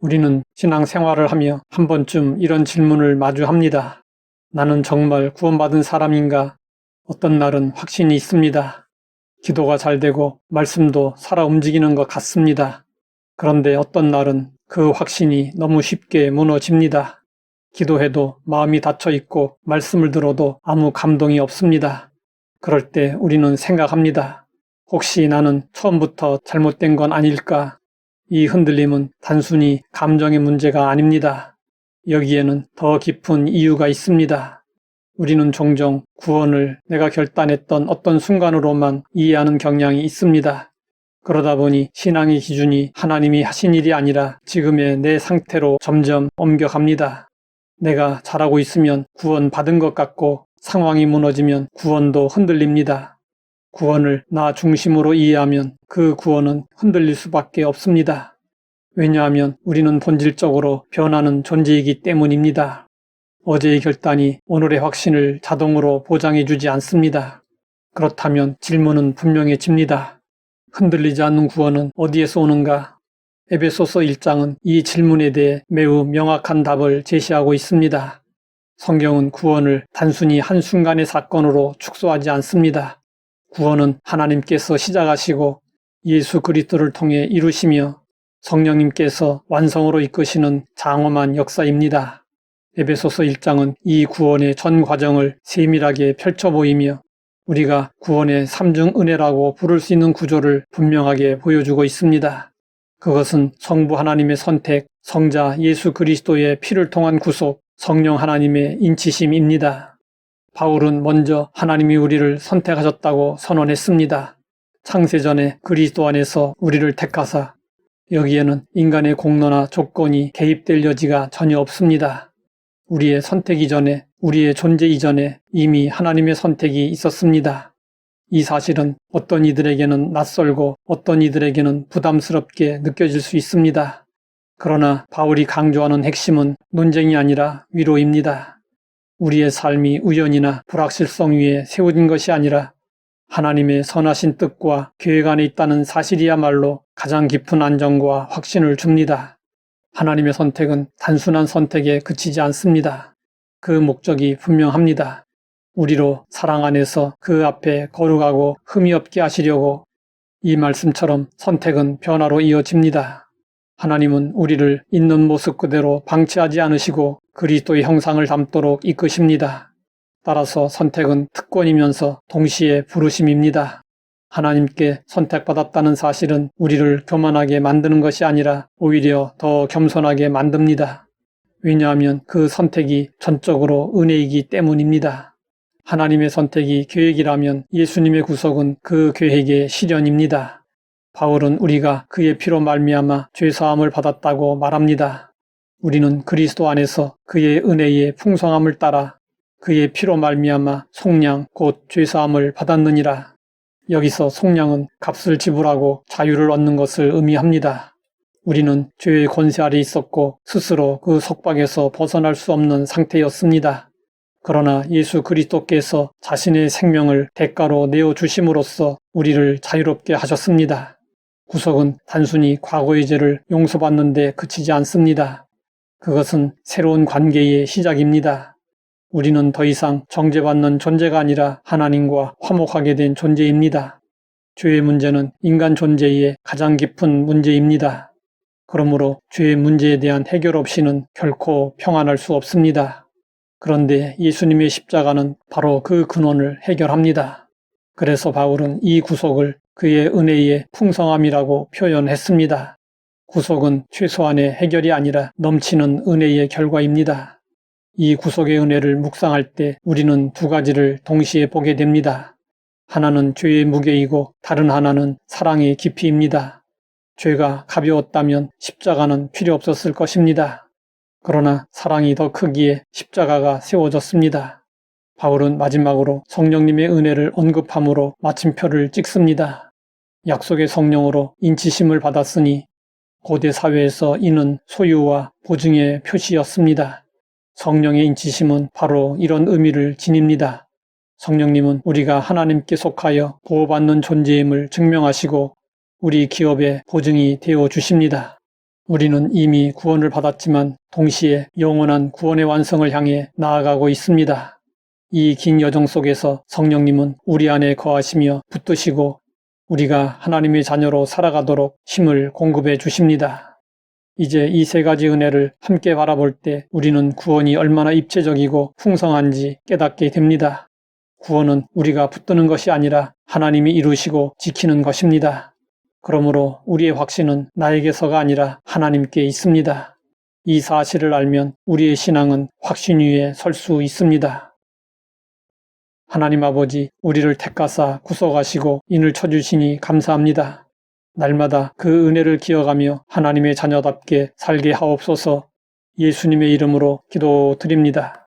우리는 신앙생활을 하며 한 번쯤 이런 질문을 마주합니다. 나는 정말 구원받은 사람인가? 어떤 날은 확신이 있습니다. 기도가 잘 되고 말씀도 살아 움직이는 것 같습니다. 그런데 어떤 날은 그 확신이 너무 쉽게 무너집니다. 기도해도 마음이 닫혀 있고 말씀을 들어도 아무 감동이 없습니다. 그럴 때 우리는 생각합니다. 혹시 나는 처음부터 잘못된 건 아닐까? 이 흔들림은 단순히 감정의 문제가 아닙니다. 여기에는 더 깊은 이유가 있습니다. 우리는 종종 구원을 내가 결단했던 어떤 순간으로만 이해하는 경향이 있습니다. 그러다 보니 신앙의 기준이 하나님이 하신 일이 아니라 지금의 내 상태로 점점 옮겨갑니다. 내가 잘하고 있으면 구원 받은 것 같고 상황이 무너지면 구원도 흔들립니다. 구원을 나 중심으로 이해하면 그 구원은 흔들릴 수밖에 없습니다. 왜냐하면 우리는 본질적으로 변하는 존재이기 때문입니다. 어제의 결단이 오늘의 확신을 자동으로 보장해주지 않습니다. 그렇다면 질문은 분명해집니다. 흔들리지 않는 구원은 어디에서 오는가? 에베소서 1장은 이 질문에 대해 매우 명확한 답을 제시하고 있습니다. 성경은 구원을 단순히 한순간의 사건으로 축소하지 않습니다. 구원은 하나님께서 시작하시고 예수 그리스도를 통해 이루시며 성령님께서 완성으로 이끄시는 장엄한 역사입니다. 에베소서 1장은 이 구원의 전 과정을 세밀하게 펼쳐 보이며 우리가 구원의 삼중 은혜라고 부를 수 있는 구조를 분명하게 보여주고 있습니다. 그것은 성부 하나님의 선택, 성자 예수 그리스도의 피를 통한 구속, 성령 하나님의 인치심입니다. 바울은 먼저 하나님이 우리를 선택하셨다고 선언했습니다. 창세전에 그리스도 안에서 우리를 택하사 여기에는 인간의 공로나 조건이 개입될 여지가 전혀 없습니다. 우리의 선택 이전에, 우리의 존재 이전에 이미 하나님의 선택이 있었습니다. 이 사실은 어떤 이들에게는 낯설고 어떤 이들에게는 부담스럽게 느껴질 수 있습니다. 그러나 바울이 강조하는 핵심은 논쟁이 아니라 위로입니다. 우리의 삶이 우연이나 불확실성 위에 세워진 것이 아니라 하나님의 선하신 뜻과 계획 안에 있다는 사실이야말로 가장 깊은 안정과 확신을 줍니다. 하나님의 선택은 단순한 선택에 그치지 않습니다. 그 목적이 분명합니다. 우리로 사랑 안에서 그 앞에 거룩하고 흠이 없게 하시려고. 이 말씀처럼 선택은 변화로 이어집니다. 하나님은 우리를 있는 모습 그대로 방치하지 않으시고 그리스도의 형상을 담도록 이끄십니다. 따라서 선택은 특권이면서 동시에 부르심입니다. 하나님께 선택받았다는 사실은 우리를 교만하게 만드는 것이 아니라 오히려 더 겸손하게 만듭니다. 왜냐하면 그 선택이 전적으로 은혜이기 때문입니다. 하나님의 선택이 계획이라면 예수님의 구속은 그 계획의 실현입니다. 바울은 우리가 그의 피로 말미암아 죄사함을 받았다고 말합니다. 우리는 그리스도 안에서 그의 은혜의 풍성함을 따라 그의 피로 말미암아 속량 곧 죄사함을 받았느니라. 여기서 속량은 값을 지불하고 자유를 얻는 것을 의미합니다. 우리는 죄의 권세 아래 있었고 스스로 그 속박에서 벗어날 수 없는 상태였습니다. 그러나 예수 그리스도께서 자신의 생명을 대가로 내어주심으로써 우리를 자유롭게 하셨습니다. 구속은 단순히 과거의 죄를 용서받는 데 그치지 않습니다. 그것은 새로운 관계의 시작입니다. 우리는 더 이상 정죄받는 존재가 아니라 하나님과 화목하게 된 존재입니다. 죄의 문제는 인간 존재의 가장 깊은 문제입니다. 그러므로 죄의 문제에 대한 해결 없이는 결코 평안할 수 없습니다. 그런데 예수님의 십자가는 바로 그 근원을 해결합니다. 그래서 바울은 이 구속을 그의 은혜의 풍성함이라고 표현했습니다. 구속은 최소한의 해결이 아니라 넘치는 은혜의 결과입니다. 이 구속의 은혜를 묵상할 때 우리는 두 가지를 동시에 보게 됩니다. 하나는 죄의 무게이고 다른 하나는 사랑의 깊이입니다. 죄가 가벼웠다면 십자가는 필요 없었을 것입니다. 그러나 사랑이 더 크기에 십자가가 세워졌습니다. 바울은 마지막으로 성령님의 은혜를 언급함으로 마침표를 찍습니다. 약속의 성령으로 인치심을 받았으니 고대 사회에서 이는 소유와 보증의 표시였습니다. 성령의 인치심은 바로 이런 의미를 지닙니다. 성령님은 우리가 하나님께 속하여 보호받는 존재임을 증명하시고 우리 기업의 보증이 되어 주십니다. 우리는 이미 구원을 받았지만 동시에 영원한 구원의 완성을 향해 나아가고 있습니다. 이 긴 여정 속에서 성령님은 우리 안에 거하시며 붙드시고 우리가 하나님의 자녀로 살아가도록 힘을 공급해 주십니다. 이제 이 세 가지 은혜를 함께 바라볼 때 우리는 구원이 얼마나 입체적이고 풍성한지 깨닫게 됩니다. 구원은 우리가 붙드는 것이 아니라 하나님이 이루시고 지키는 것입니다. 그러므로 우리의 확신은 나에게서가 아니라 하나님께 있습니다. 이 사실을 알면 우리의 신앙은 확신 위에 설 수 있습니다. 하나님 아버지, 우리를 택하사 구속하시고 인을 쳐주시니 감사합니다. 날마다 그 은혜를 기억하며 하나님의 자녀답게 살게 하옵소서. 예수님의 이름으로 기도드립니다.